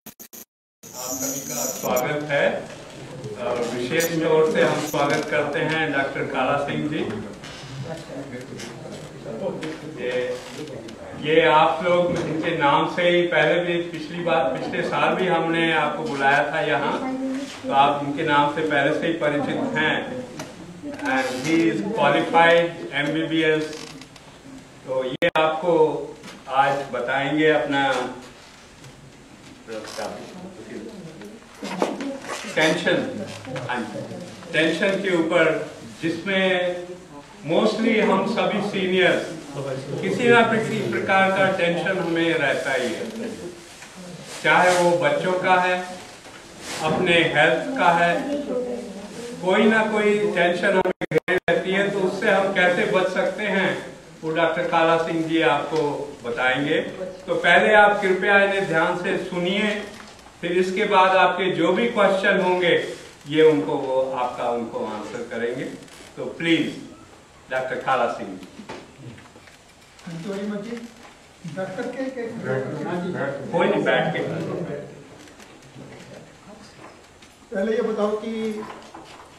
आप सभी का स्वागत है। विशेष तौर से हम स्वागत करते हैं डॉक्टर काला सिंह जी। ये आप लोग इनके नाम से ही पहले भी पिछले साल भी हमने आपको बुलाया था यहाँ, तो आप इनके नाम से पहले से ही परिचित हैं। And he is qualified MBBS। तो ये आपको आज बताएंगे अपना टेंशन के ऊपर, जिसमें मोस्टली हम सभी सीनियर्स किसी ना किसी प्रकार का टेंशन हमें रहता ही है, चाहे वो बच्चों का है, अपने हेल्थ का है, कोई ना कोई टेंशन हमें घेरे रहती है। तो उससे हम कैसे बच सकते हैं वो डॉक्टर काला सिंह जी आपको बताएंगे। तो पहले आप कृपया इन्हें ध्यान से सुनिए, फिर इसके बाद आपके जो भी क्वेश्चन होंगे ये उनको आंसर करेंगे। तो please doctor Kala Singh. Thank you very much जी। बैठ करके कोई नहीं, बैठ के। पहले ये बताओ कि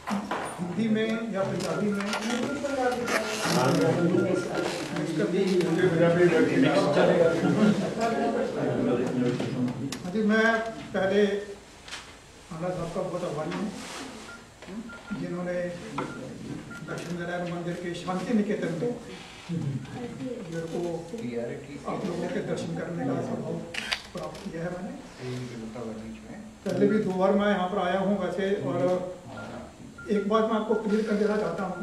हिंदी में या पंजाबी में जी। मैं पहले आला साहब का बहुत आभारी हूँ, जिन्होंने दक्षिण नारायण मंदिर के शांति निकेतन में मेरे को आप लोगों के दर्शन करने का सौभाग्य प्राप्त किया है। मैंने पहले भी 2 बार मैं यहाँ पर आया हूँ वैसे, और एक बात मैं आपको क्लियर कर देना चाहता हूँ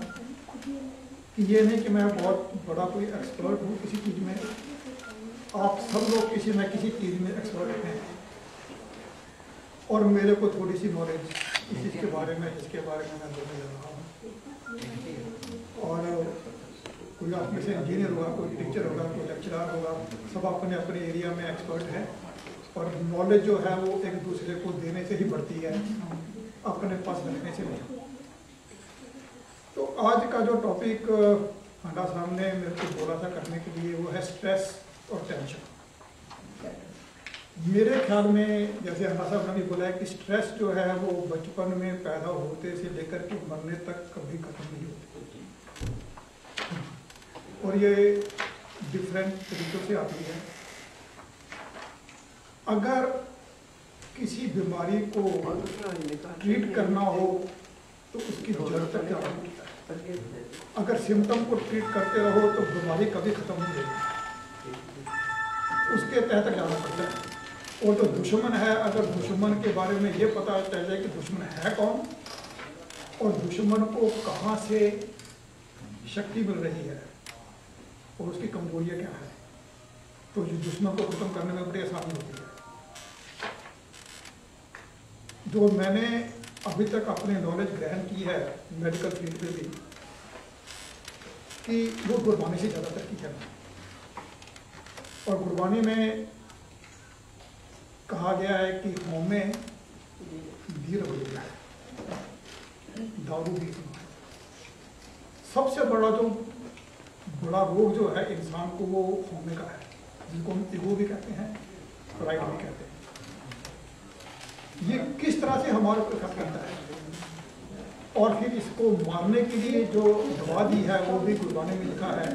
कि ये नहीं कि मैं बहुत बड़ा कोई एक्सपर्ट हूँ किसी चीज़ में। आप सब लोग किसी न किसी चीज़ में एक्सपर्ट हैं, और मेरे को थोड़ी सी नॉलेज इस चीज़ के बारे में जिसके बारे में मैं बोलने जा रहा हूँ। और कोई आप में से इंजीनियर होगा, कोई टीचर होगा, कोई लेक्चरर होगा, सब अपने अपने एरिया में एक्सपर्ट है, और नॉलेज जो है वो एक दूसरे को देने से ही बढ़ती है, अपने पास रखने से नहीं। तो आज का जो टॉपिक हंडा साहब ने मेरे को बोला था करने के लिए, वो है स्ट्रेस और टेंशन। मेरे ख्याल में जैसे हंडा साहब ने भी बोला है कि स्ट्रेस जो है वो बचपन में पैदा होते से लेकर के मरने तक कभी खत्म नहीं होती, और ये डिफरेंट तरीकों से आती है। अगर किसी बीमारी को ट्रीट करना हो तो उसकी जड़ तक जाना पड़ता है। अगर सिम्टम को ट्रीट करते रहो तो बीमारी कभी खत्म नहीं होगी, उसके तहत जाना पड़ता है। और जो दुश्मन है, अगर दुश्मन के बारे में ये पता चल जाए कि दुश्मन है कौन और दुश्मन को कहाँ से शक्ति मिल रही है और उसकी कमजोरियाँ क्या है, तो जो दुश्मन को खत्म करने में बड़ी आसानी होती है। जो मैंने अभी तक अपने नॉलेज ग्रहण की है मेडिकल फील्ड में भी, कि वो गुरबानी से ज़्यादा तरक्की करना, और गुरबानी में कहा गया है कि होमे धीर हो गया है, दारू भी सुना है। सबसे बड़ा जो बड़ा रोग जो है इंसान को, वो होमे का है, जिसको हम ईगो भी कहते हैं, प्राइड भी कहते हैं। ये किस तरह से हमारे ऊपर खर्च करता है, और फिर इसको मारने के लिए जो दवा दी है वो भी गुरबानी में लिखा है,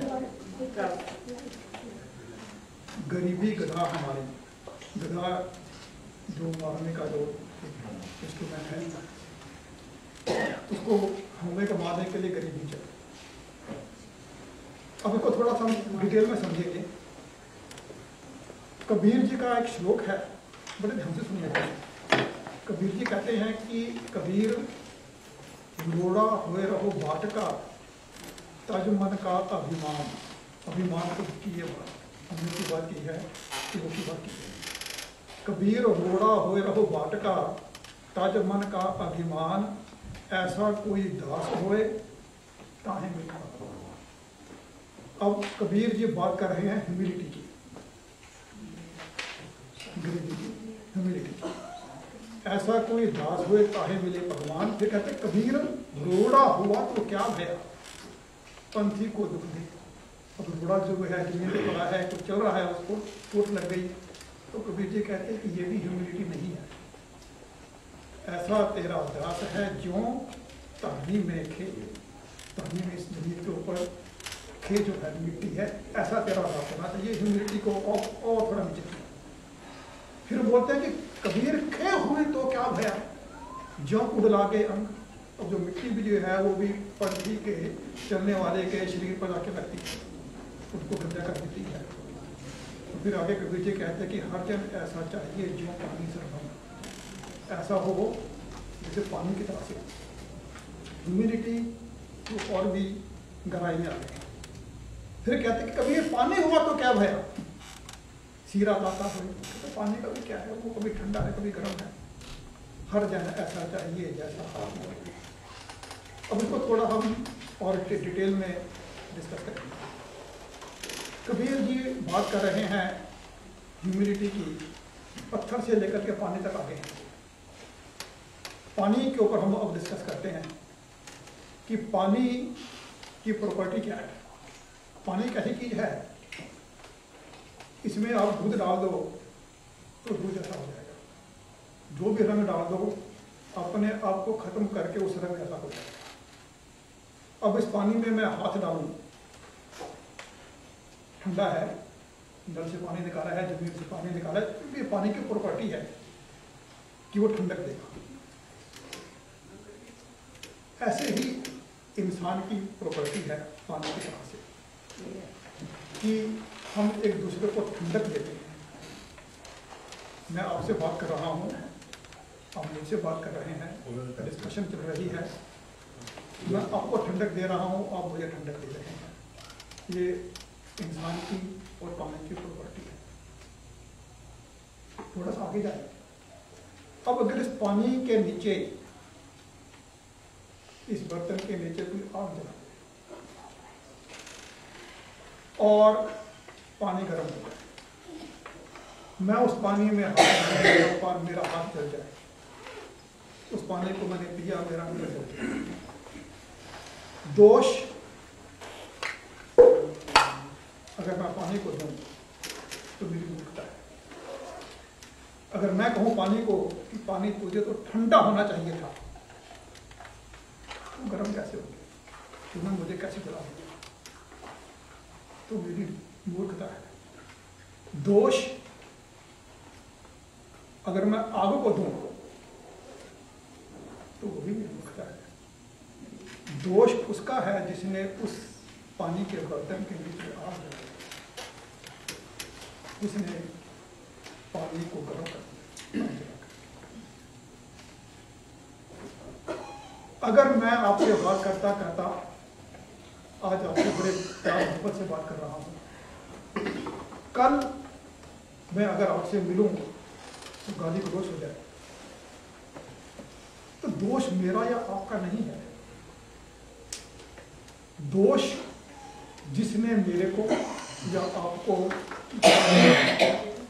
गरीबी गधा हमारी। गधा जो मारने का जो इंस्ट्रूमेंट है, उसको होमे को मारने के लिए गरीबी चाहिए। अब इसको थोड़ा सा डिटेल में समझेंगे। कबीर जी का एक श्लोक है, बड़े ध्यान से सुनिएगा। कबीर जी कहते हैं कि कबीर रोड़ा हुए रहो बाटका, तज मन का अभिमान। अभिमान को की ये बात हमने की बात की है कि वो की बात की है। कबीर रोड़ा हुए रहो बाटका, तज मन का अभिमान, ऐसा कोई दास होए ताहे मिठा। अब कबीर जी बात कर रहे हैं ह्यूमिलिटी की, गरीबी की, ह्यूमिलिटी की। ऐसा कोई दास हुए ताहे मिले भगवान। फिर कहते कबीर रोड़ा हुआ तो क्या भया, पंथी को दुख दे। अब रोड़ा जो है जमीन पे पड़ा है, कुछ चल रहा है, उसको चोट लग गई, तो कबीर जी कहते हैं कि ये भी ह्यूमिलिटी नहीं ऐसा तेरा दास है जो धरनी में खे, धरनी में इस जमीन के ऊपर खे जो है मिट्टी है, ऐसा तेरा दास होना चाहिए। ह्यूमिलिटी को और थोड़ा नीचे किया। फिर बोलते हैं कि कबीर खे हुए तो क्या भया, जो उड़ला के अंग। अब जो मिट्टी भी जो है वो भी पृथ्वी के चलने वाले के शरीर पर आके लगती है, उसको गंदा कर देती है। तो फिर आगे कबीर जी कहते हैं कि हर जन ऐसा चाहिए जो पानी से रहा, ऐसा हो जैसे पानी की तरह से। ह्यूमिलिटी तो और भी गहराई में आ गई। फिर कहते हैं कि कबीर पानी हुआ तो क्या भया, सीरा लाता हो। तो पानी का भी क्या है, वो कभी ठंडा है कभी गर्म है। हर जन ऐसा चाहिए जैसा आप हो। अब इसको थोड़ा हम और डिटेल में डिस्कस करेंगे। कबीर जी बात कर रहे हैं ह्यूमिलिटी की, पत्थर से लेकर के पानी तक आगे हैं। पानी के ऊपर हम अब डिस्कस करते हैं कि पानी की प्रॉपर्टी क्या है। पानी कैसी चीज है, इसमें आप दूध डाल दो तो दूध जैसा हो जाएगा। जो भी रंग डाल दो अपने आप को खत्म करके उस रंग जैसा हो जाएगा। अब इस पानी में मैं हाथ डालूं, ठंडा है, नल से पानी निकाला है, जमीन से पानी निकाला है, ये पानी की प्रॉपर्टी है कि वो ठंडक देगा। ऐसे ही इंसान की प्रॉपर्टी है पानी की तरह से कि हम एक दूसरे को ठंडक देते हैं। मैं आपसे बात कर रहा हूँ, आप मुझसे बात कर रहे हैं, डिस्कशन चल रही है, मैं आपको ठंडक दे रहा हूँ, आप मुझे ठंडक दे रहे हैं। ये इंसान की और पानी की प्रॉपर्टी है। थोड़ा सा आगे जाए। अब अगर इस पानी के नीचे, इस बर्तन के नीचे कोई आग जला और पानी गर्म हो जाए, मैं उस पानी में हाथ, मेरा हाथ जल जाए, उस पानी को मैंने पिया, मेरा मुंह जल जाए, दोष अगर मैं पानी को दूं तो मेरी मूर्खता है। अगर मैं कहूं पानी को कि पानी तुझे तो ठंडा होना चाहिए था, तो गर्म कैसे हो गया, तुमने मुझे कैसे जला दिया, तो मेरी मूर्खता है। दोष अगर मैं आग को दूं तो वो भी मेरी मूर्खता है। दोष उसका है जिसने उस पानी के बर्तन के नीचे आग जलाई, उसने पानी को गर्म कर दिया। अगर मैं आपसे बात करता करता आज आपसे बड़े प्यार मोहब्बत से बात कर रहा हूं, कल मैं अगर आपसे मिलूं तो गाली गलौज हो जाए, तो दोष मेरा या आपका नहीं है। दोष जिसने मेरे को या आपको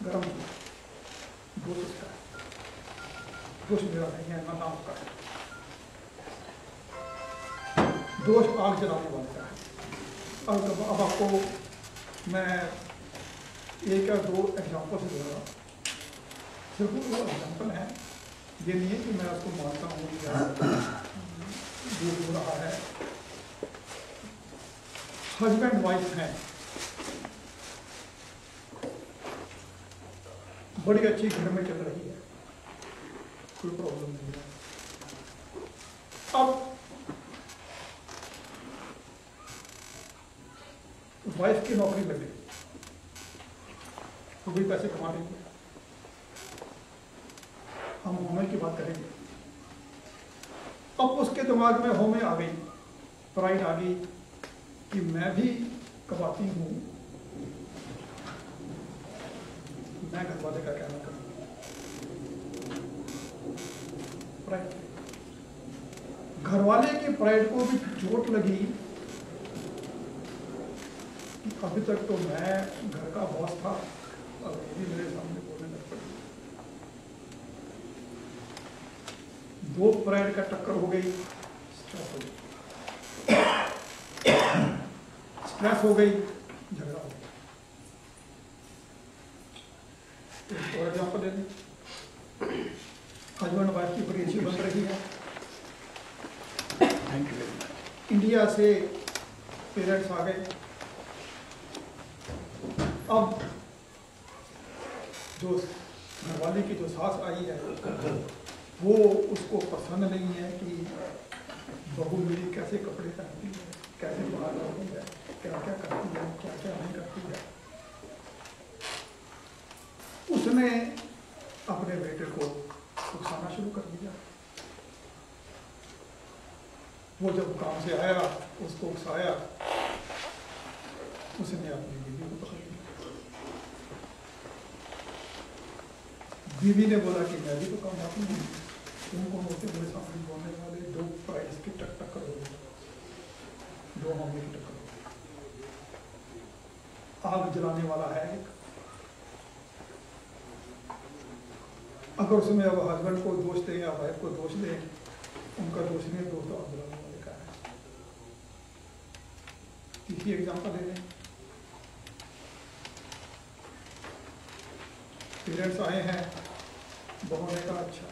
गर्म किया, दोष उसका है, दोष मेरा नहीं है, ना आपका है। दोष आग जलाने वाले का है। अब आपको मैं एक या दो एग्जाम्पल से दूंगा। सिर्फ वो एग्जाम्पल है, ये नहीं है कि मैं उसको मानता हूँ या जो हो रहा है। हस्बैंड वाइफ हैं, बड़ी अच्छी घर में चल रही है, कोई प्रॉब्लम नहीं है। अब वाइफ की नौकरी लग गई, तो भी पैसे कमा रही है। हम होमे की बात करेंगे। अब उसके दिमाग में होमे आ गई, प्राइड आ गई कि मैं भी कमाती हूँ, मैं घर वाले का कहना करूँ। प्राइड, घर वाले की प्राइड को भी चोट लगी कि अभी तक तो मैं घर का बॉस था, अब ये भी मेरे सामने बोलने लग पड़ी। दो प्राइड का टक्कर हो गई, स्ट्रेस हो गई, स्ट्रेस हो गई, झगड़ा हो गया। एक और एग्जाम्पल ले लें। हस्बैंड वाइफ की बड़ी अच्छी बन रही है। इंडिया से पेरेंट्स आ गए। अब जो घरवाले की जो सास आई है वो उसको पसंद नहीं है कि बहू मेरी कैसे कपड़े पहनती है, कैसे बाहर जाती है, क्या क्या करती है, क्या क्या नहीं करती है। उसने अपने बेटे को उकसाना शुरू कर दिया। वो जब काम से आया उसको उकसाया, उसने अपनी बीवी को पकड़ लिया। बीवी ने बोला कि मैं भी तो काम आती हूँ, तुमको होते मेरे सामने बोलने वाले, दो प्राइस की टक करोगे, दो मामले की टक्कर करोगे। आग जलाने वाला है एक। अगर उसमें अब हस्बैंड को दोष दें या वाइफ को दोष दें, उनका दोष नहीं, दोष तो आग जलाने वाले का है। तीसरी एग्जाम्पल ले लें। पेरेंट्स आए हैं, बहू ने कहा अच्छा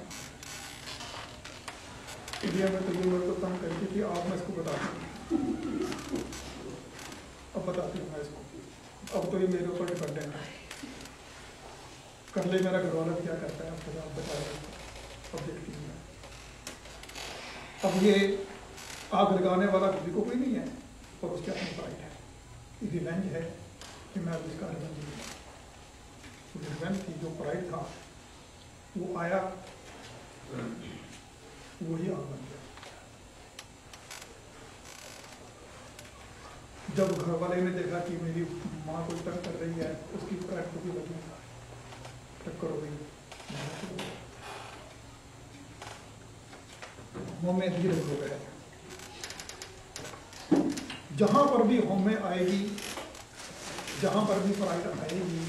इंडिया में तो ये मेरे को तंग करती थी, आप मैं इसको बताती हूँ, अब बताती हूँ मैं इसको, अब तो ये मेरे ऊपर डिपेंडेंट है, कर ले मेरा घरवाला क्या करता है, अब आप बता रहे हो, अब देखती हूँ मैं। अब ये आग लगाने वाला किसी को कोई नहीं है, और उसके अपनी प्राइड है, रिवेंज है कि मैं अब इसका रिवेंज लूँगा। रिवेंज थी, जो प्राइड था वो आया, वही आग बन गया। जब घर वाले ने देखा कि मेरी माँ को तंग कर रही है, उसकी प्राइड को भी लगी, टक्कर हो गई, होम में धीरे हो गए। जहां पर भी होम में आएगी, जहां पर भी प्राइड आएगी,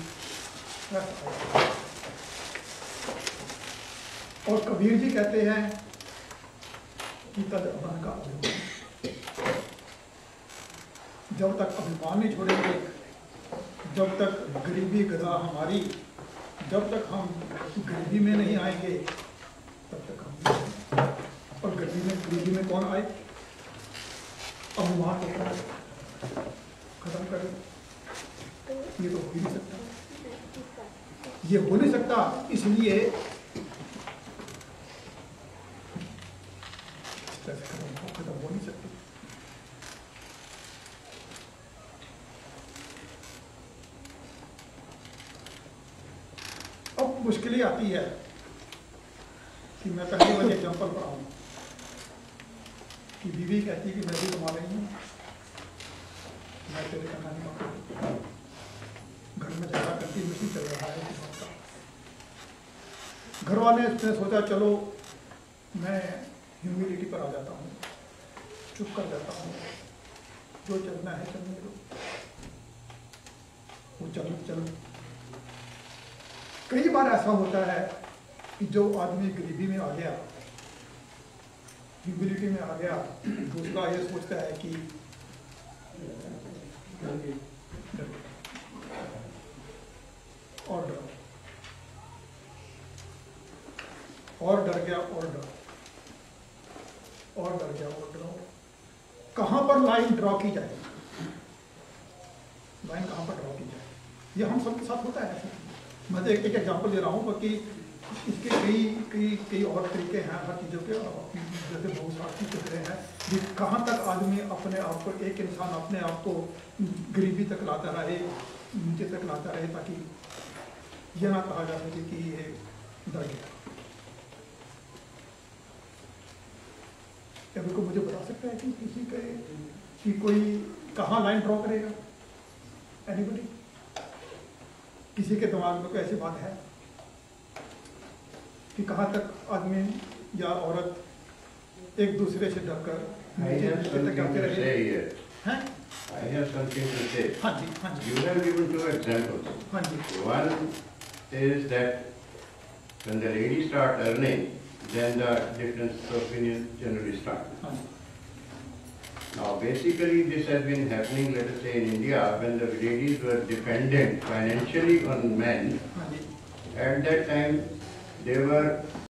और कबीर जी कहते हैं कि तद अभिमान का अभिमान, जब तक अभिमान नहीं छोड़ेंगे, जब तक गरीबी गदा हमारी, जब तक हम गरीबी में नहीं आएंगे तब तक हम, और गरीबी में कौन आए, अभिमान को खत्म करें। ये तो हो ही नहीं सकता, ये हो नहीं सकता, इसलिए खत्म हो नहीं सकती। अब मुश्किलें आती है कि मैं पहले वाले एग्जाम्पल पर आऊँ कि बीवी कहती है कि मैं भी कमा रही हूँ, मैं तेरे का नहीं कमा, घर में झगड़ा करती नहीं चल रहा है किसान का। घर वाले ने सोचा चलो मैं ह्यूमिलिटी पर आ जाता हूँ, चुप कर जाता हूँ, जो चलना है चलने दो, वो चल। कई बार ऐसा होता है कि जो आदमी गरीबी में आ गया, ह्यूमिलिटी में आ गया, दूसरा ये सोचता है कि और डर गया कहां पर लाइन ड्रॉ की जाए, लाइन कहां पर ड्रॉ की जाए, ये हम सबके साथ होता है। मैं तो एक एग्जांपल दे रहा हूँ, बाकी इसके कई और तरीके हैं हर चीज़ों के, जैसे बहुत सारी चीज़ें हैं कि कहाँ तक आदमी अपने आप को, एक इंसान अपने आप को गरीबी तक लाता रहे, नीचे तक लाता रहे, ताकि यह ना कहा जा सके कि ये डर गया। क्या बिल्कुल मुझे बता सकता है कि किसी कि कोई कहाँ लाइन ड्रॉ करेगा? एनीबडी? किसी के दिमाग में कोई ऐसी बात है कि कहाँ तक आदमी या औरत एक दूसरे से डरकर नीचे तक जाते रहे हैं? I have something to say. हाँ जी। You have given two examples. हाँ जी। One is that when the ladies start earning, then the difference of opinion generally starts. हाँ जी। Now, basically, this has been happening, let us say, in India, when the ladies were dependent financially on men. हाँ जी। At that time, they were